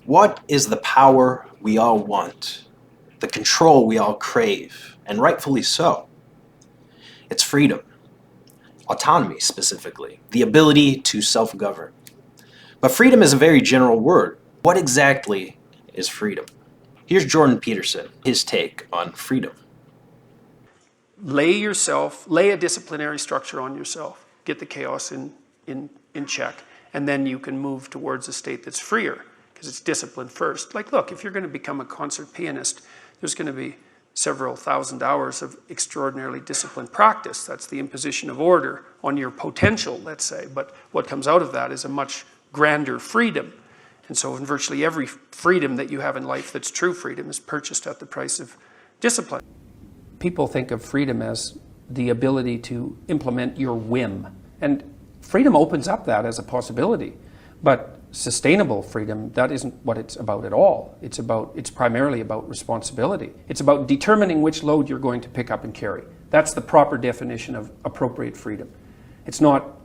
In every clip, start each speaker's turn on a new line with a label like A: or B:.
A: What is the power we all want? The control we all crave, and rightfully so? It's freedom. Autonomy, specifically. The ability to self-govern. But freedom is a very general word. What exactly is freedom? Here's Jordan Peterson, his take on freedom.
B: Lay a disciplinary structure on yourself. Get the chaos in check. And then you can move towards a state that's freer, because it's discipline first. Like, look, if you're going to become a concert pianist, there's going to be several thousand hours of extraordinarily disciplined practice. That's the imposition of order on your potential, let's say. But what comes out of that is a much grander freedom. And so in virtually every freedom that you have in life that's true freedom is purchased at the price of discipline. People think of freedom as the ability to implement your whim. And freedom opens up that as a possibility. But sustainable freedom, that isn't what it's about at all. It's primarily about responsibility. It's about determining which load you're going to pick up and carry. That's the proper definition of appropriate freedom. It's not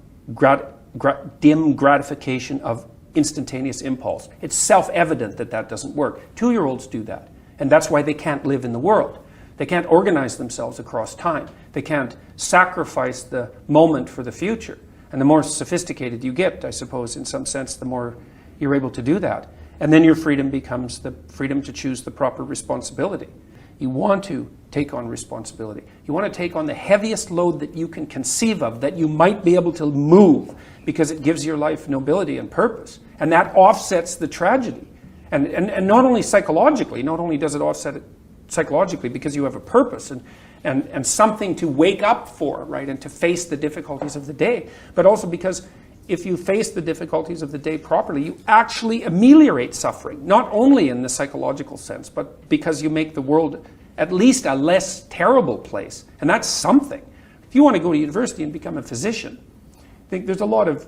B: dim gratification of instantaneous impulse. It's self-evident that that doesn't work. 2-year-olds do that, and that's why they can't live in the world. They can't organize themselves across time. They can't sacrifice the moment for the future. And the more sophisticated you get, I suppose, in some sense, the more you're able to do that. And then your freedom becomes the freedom to choose the proper responsibility. You want to take on responsibility. You want to take on the heaviest load that you can conceive of, that you might be able to move, because it gives your life nobility and purpose. And that offsets the tragedy. And not only psychologically, not only does it offset it psychologically because you have a purpose and something to wake up for, right, and to face the difficulties of the day, but also because if you face the difficulties of the day properly, you actually ameliorate suffering, not only in the psychological sense, but because you make the world at least a less terrible place. And that's something. If you want to go to university and become a physician, I think there's a lot of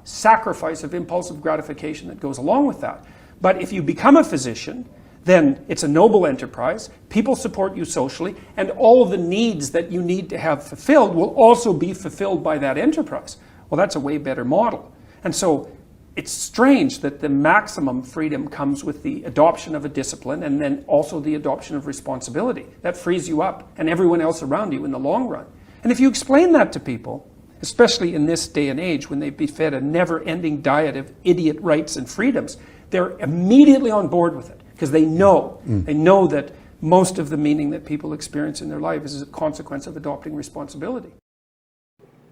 B: sacrifice of impulsive gratification that goes along with that. But if you become a physician, then it's a noble enterprise, people support you socially, and all the needs that you need to have fulfilled will also be fulfilled by that enterprise. Well, that's a way better model. And so it's strange that the maximum freedom comes with the adoption of a discipline and then also the adoption of responsibility. That frees you up and everyone else around you in the long run. And if you explain that to people, especially in this day and age when they've been fed a never-ending diet of idiot rights and freedoms, they're immediately on board with it. Because they know that most of the meaning that people experience in their life is a consequence of adopting responsibility.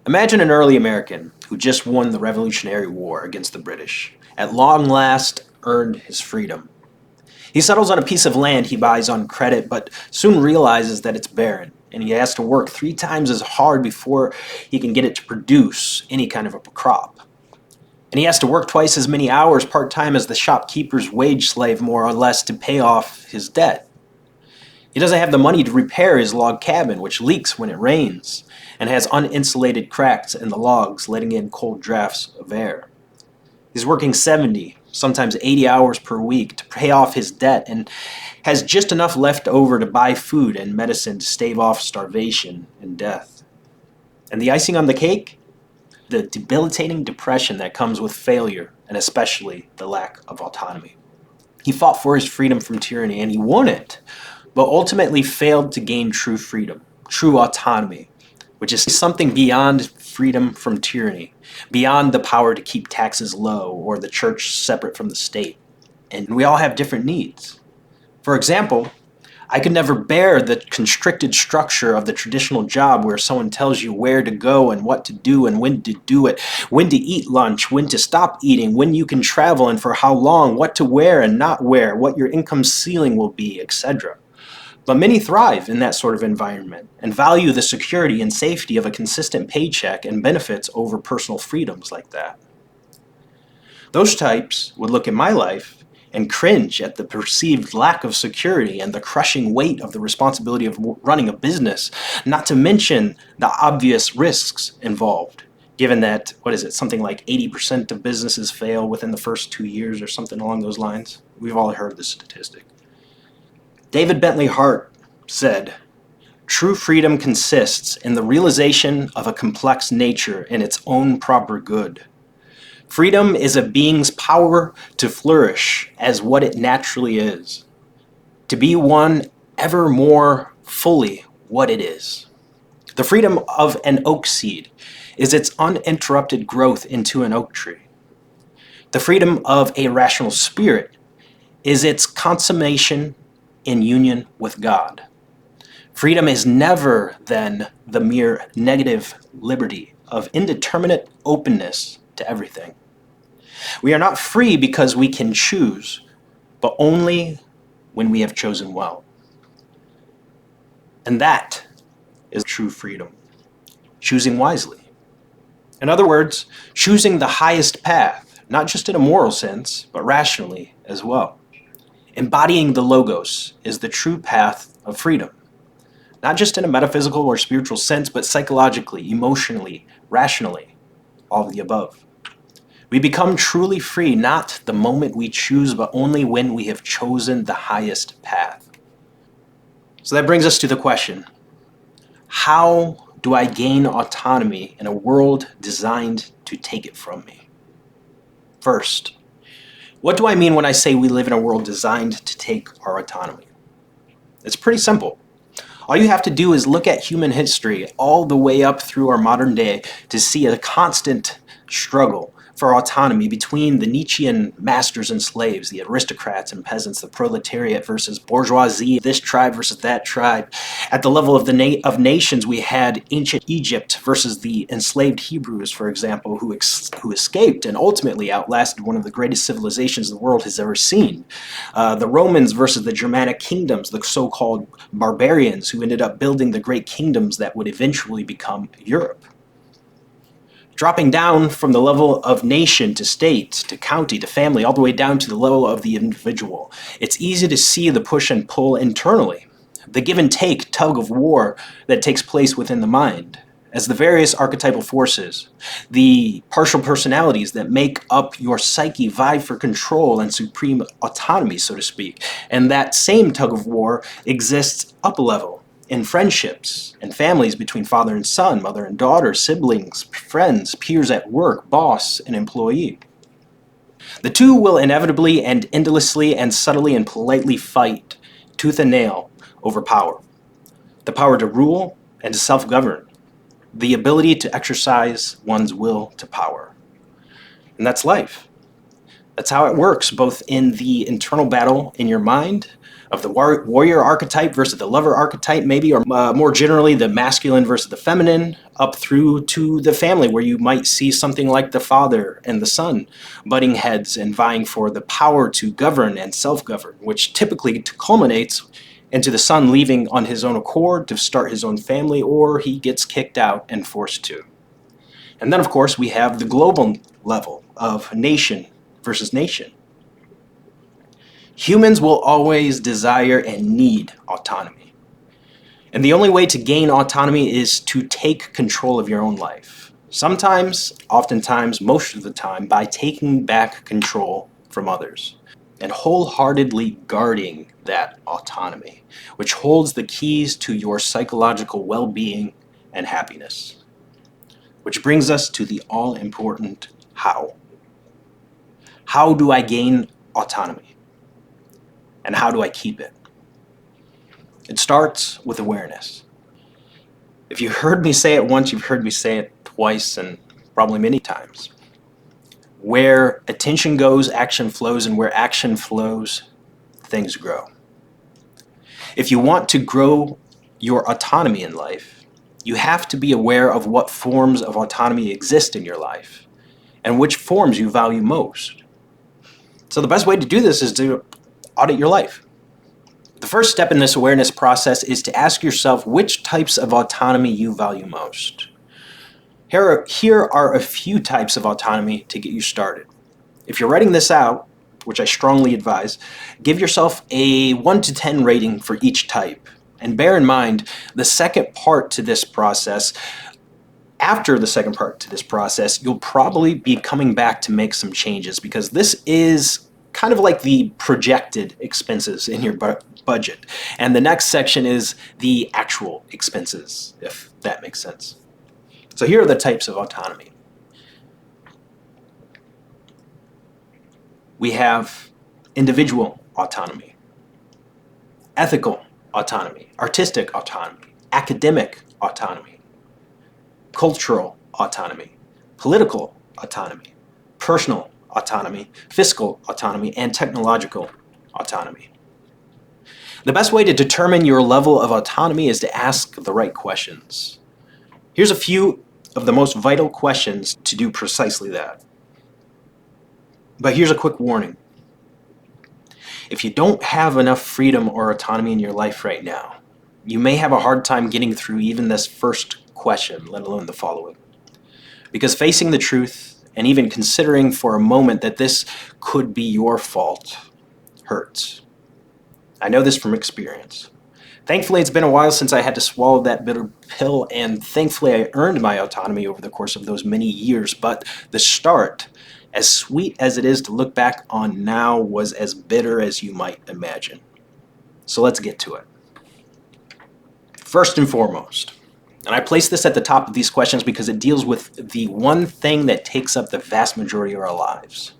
A: Imagine an early American who just won the Revolutionary War against the British, at long last earned his freedom. He settles on a piece of land he buys on credit, but soon realizes that it's barren, and he has to work 3 times as hard before he can get it to produce any kind of a crop. And he has to work twice as many hours part-time as the shopkeeper's wage slave, more or less, to pay off his debt. He doesn't have the money to repair his log cabin, which leaks when it rains, and has uninsulated cracks in the logs, letting in cold drafts of air. He's working 70, sometimes 80 hours per week to pay off his debt, and has just enough left over to buy food and medicine to stave off starvation and death. And the icing on the cake? The debilitating depression that comes with failure, and especially the lack of autonomy. He fought for his freedom from tyranny, and he won it, but ultimately failed to gain true freedom, true autonomy, which is something beyond freedom from tyranny, beyond the power to keep taxes low or the church separate from the state. And we all have different needs. For example, I could never bear the constricted structure of the traditional job where someone tells you where to go and what to do and when to do it, when to eat lunch, when to stop eating, when you can travel and for how long, what to wear and not wear, what your income ceiling will be, etc. But many thrive in that sort of environment and value the security and safety of a consistent paycheck and benefits over personal freedoms like that. Those types would look at my life and cringe at the perceived lack of security and the crushing weight of the responsibility of running a business, not to mention the obvious risks involved, given that, something like 80% of businesses fail within the first 2 years or something along those lines. We've all heard this statistic. David Bentley Hart said, "True freedom consists in the realization of a complex nature in its own proper good. Freedom is a being's power to flourish as what it naturally is, to be one ever more fully what it is. The freedom of an oak seed is its uninterrupted growth into an oak tree. The freedom of a rational spirit is its consummation in union with God. Freedom is never, then, the mere negative liberty of indeterminate openness to everything. We are not free because we can choose, but only when we have chosen well. And that is true freedom, choosing wisely. In other words, choosing the highest path, not just in a moral sense, but rationally as well. Embodying the Logos is the true path of freedom, not just in a metaphysical or spiritual sense, but psychologically, emotionally, rationally, all of the above. We become truly free not the moment we choose, but only when we have chosen the highest path. So that brings us to the question, how do I gain autonomy in a world designed to take it from me? First, what do I mean when I say we live in a world designed to take our autonomy? It's pretty simple. All you have to do is look at human history all the way up through our modern day to see a constant struggle for autonomy between the Nietzschean masters and slaves, the aristocrats and peasants, the proletariat versus bourgeoisie, this tribe versus that tribe. At the level of the of nations, we had ancient Egypt versus the enslaved Hebrews, for example, who escaped and ultimately outlasted one of the greatest civilizations the world has ever seen. The Romans versus the Germanic kingdoms, the so-called barbarians who ended up building the great kingdoms that would eventually become Europe. Dropping down from the level of nation to state to county to family, all the way down to the level of the individual, it's easy to see the push and pull internally, the give and take tug of war that takes place within the mind, as the various archetypal forces, the partial personalities that make up your psyche vie for control and supreme autonomy, so to speak. And that same tug of war exists up a level in friendships and families between father and son, mother and daughter, siblings, friends, peers at work, boss and employee. The two will inevitably and endlessly and subtly and politely fight tooth and nail over power. The power to rule and to self-govern. The ability to exercise one's will to power. And that's life. That's how it works, both in the internal battle in your mind of the warrior archetype versus the lover archetype, maybe, or more generally, the masculine versus the feminine, up through to the family, where you might see something like the father and the son butting heads and vying for the power to govern and self-govern, which typically culminates into the son leaving on his own accord to start his own family, or he gets kicked out and forced to. And then, of course, we have the global level of nation versus nation. Humans will always desire and need autonomy. And the only way to gain autonomy is to take control of your own life. Sometimes, oftentimes, most of the time, by taking back control from others and wholeheartedly guarding that autonomy, which holds the keys to your psychological well-being and happiness. Which brings us to the all-important how. How do I gain autonomy? And how do I keep it? It starts with awareness. If you heard me say it once, you've heard me say it twice and probably many times. Where attention goes, action flows, and where action flows, things grow. If you want to grow your autonomy in life, you have to be aware of what forms of autonomy exist in your life and which forms you value most. So the best way to do this is to audit your life. The first step in this awareness process is to ask yourself which types of autonomy you value most. Here are a few types of autonomy to get you started. If you're writing this out, which I strongly advise, give yourself a 1 to 10 rating for each type. And bear in mind, the second part to this process, after the second part to this process, you'll probably be coming back to make some changes, because this is kind of like the projected expenses in your budget. And the next section is the actual expenses, if that makes sense. So here are the types of autonomy. We have individual autonomy, ethical autonomy, artistic autonomy, academic autonomy, cultural autonomy, political autonomy, personal autonomy, fiscal autonomy, and technological autonomy. The best way to determine your level of autonomy is to ask the right questions. Here's a few of the most vital questions to do precisely that. But here's a quick warning. If you don't have enough freedom or autonomy in your life right now, you may have a hard time getting through even this first question, let alone the following. Because facing the truth and even considering for a moment that this could be your fault hurts. I know this from experience. Thankfully, it's been a while since I had to swallow that bitter pill, and thankfully I earned my autonomy over the course of those many years, but the start, as sweet as it is to look back on now, was as bitter as you might imagine. So let's get to it. First and foremost, and I place this at the top of these questions because it deals with the one thing that takes up the vast majority of our lives: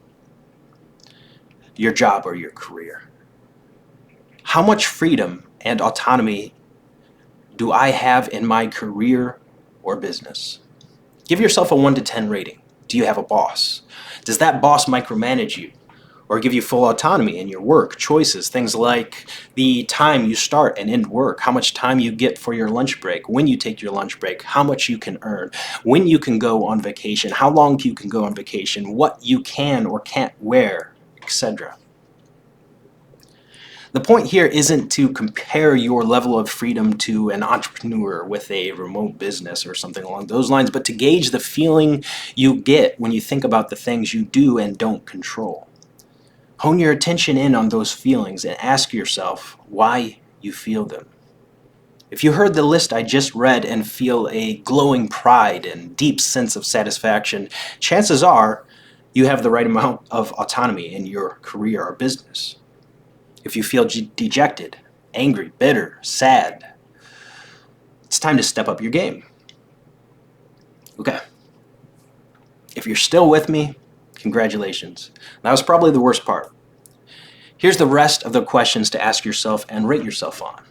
A: your job or your career. How much freedom and autonomy do I have in my career or business? Give yourself a 1 to 10 rating. Do you have a boss? Does that boss micromanage you or give you full autonomy in your work choices? Things like the time you start and end work, how much time you get for your lunch break, when you take your lunch break, how much you can earn, when you can go on vacation, how long you can go on vacation, what you can or can't wear, etc. The point here isn't to compare your level of freedom to an entrepreneur with a remote business or something along those lines, but to gauge the feeling you get when you think about the things you do and don't control. Hone your attention in on those feelings and ask yourself why you feel them. If you heard the list I just read and feel a glowing pride and deep sense of satisfaction, chances are you have the right amount of autonomy in your career or business. If you feel dejected, angry, bitter, sad, it's time to step up your game. Okay. If you're still with me, congratulations. That was probably the worst part. Here's the rest of the questions to ask yourself and rate yourself on.